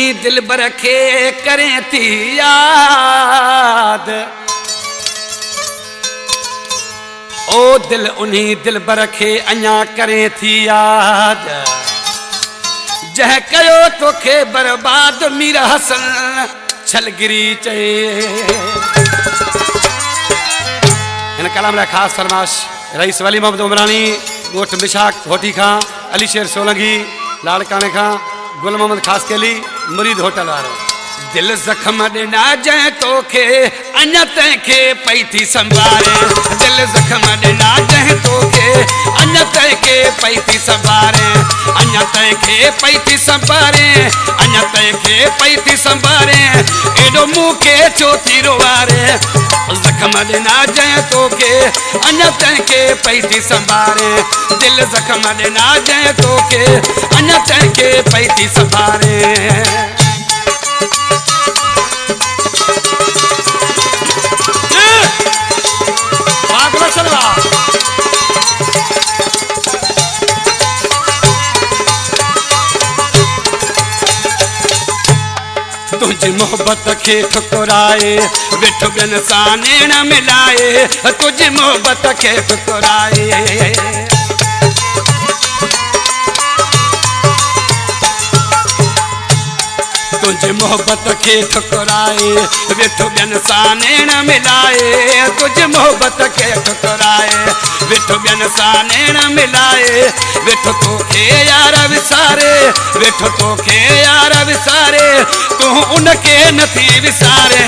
उन्हीं दिलबर खे करें थी याद। ओ दिल उन्हीं दिलबर खे अञा करें थी याद। जह कयो तोखे बर्बाद मीर हसन छलगिरी चए। इन कलाम लाइ ख़ासि फरमाश रईस वली मोहम्मद उमरानी ॻोठ मिशाक होटी खां, अली शेर सोलंगी लाड़काने खां, गुल मोहम्मद ख़ास केली मुरीद होटल वारो। दिल ज़ख़्म ॾिना जंहिं तोखे अञा तंहिंखे पई थी संभारे। दिल ज़ख़्म ॾिना जंहिं तोखे अञा तंहिंखे पई थी संभारे। अञा तंहिंखे पई थी संभारे। अञा तंहिंखे पई थी संभारे। एॾो मूंखे छो थी रोवारे। ज़ख़्म ॾिना जंहिं तोखे अञा तंहिंखे पई थी संभारे। दिल ज़ख़्म ॾिना जंहिं तोखे अञा तंहिंखे पई थी संभारे। तुझी मोहब्बत खे ठुकराए वेठो ॿियनि सां नेण मिलाए। तुझी मोहब्बत खे ठुकराए। तुझी मोहब्बत खे ठुकराए वेठो ॿियनि सां नेण मिलाए। तुझी मोहब्बत खे ठुकराए वेठो ॿियनि सां नेण मिलाए। वेठो तोखे यार विसारे। वेठो तोखे यार विसारे। तूं उनखे नथी विसारे।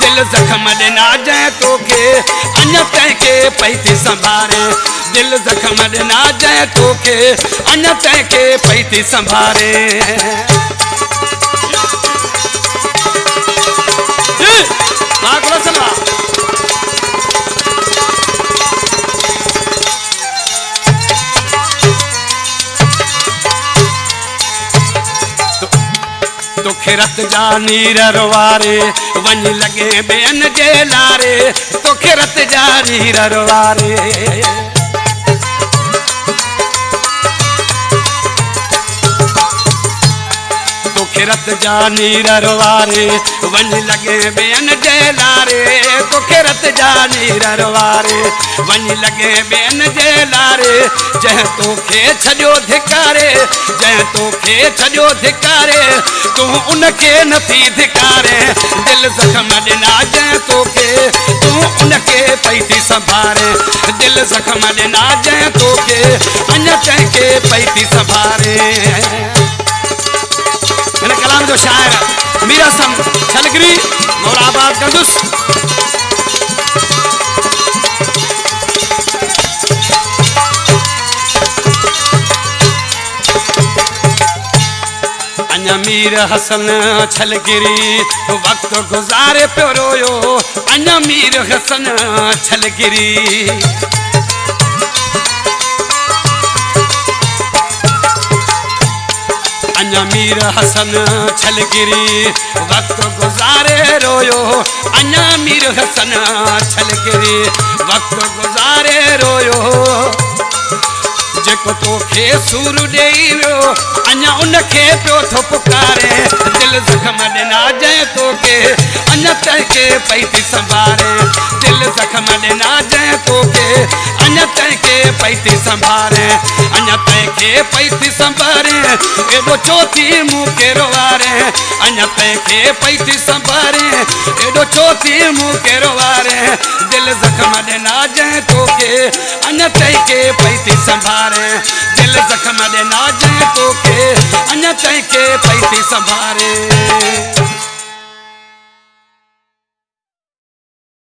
दिल ज़ख़्म ॾिना जंहिं तोखे अञा तंहिंखे पई थी संभारे। दिल ज़ख़्म ॾिना जंहिं तोखे अञा तंहिंखे पई थी संभारे। तोखे रत जा नीर रोवारे वञी लॻे ॿियनि जे लारे। तोखे रत जा नीर रोवारे। तोखे रत जा नीर रोवारे वञी लॻे ॿियनि जे लारे। तोखे रत जा नीर रोवारे वञी लॻे ॿियनि जे लारे। जंहिं तोखे छॾियो धिकारे। जंहिं तोखे छॾियो धिकारे। तूं उनखे नथी धिकारे। दिल ज़ख़्म ॾिना जंहिं तोखे तूं उनखे पई थी संभारे। दिल ज़ख़्म ॾिना जंहिं तोखे अञा तंहिंखे पई थी संभारे। हिन कलाम जो शाइर मीर हसन छलगिरी मोराबाद कंदुस। अञा मीर हसन छलगिरी वक्त गुज़ारे पियो रोयो। अञा मीर हसन छलगिरी। अञा मीर हसन छलगिरी वक्त गुज़ारे रोयो। अञा मीर हसन छलगिरी वक्त गुज़ारे रोयो। जेको तोखे सूर ॾेई वियो अञा उनखे पियो थो पुकारे। दिल ज़ख़्म ॾिना जंहिं तोखे अञा तंहिंखे पई थी संभारे। दिल ज़ख़्म ॾिना जंहिं तोखे अञा तंहिंखे पई थी संभारे। अञा तंहिंखे पई थी संभारे। एॾो छो थी मूंखे रोवारे। अञा तंहिंखे पई थी संभारे। एॾो छो थी मूंखे रोवारे। दिल ज़ख़्म ॾिना जंहिं तोखे अञा तंहिंखे पई थी संभारे। दिल ज़ख़्म ॾिना जंहिं तोखे अञा तंहिंखे पई थी संभारे।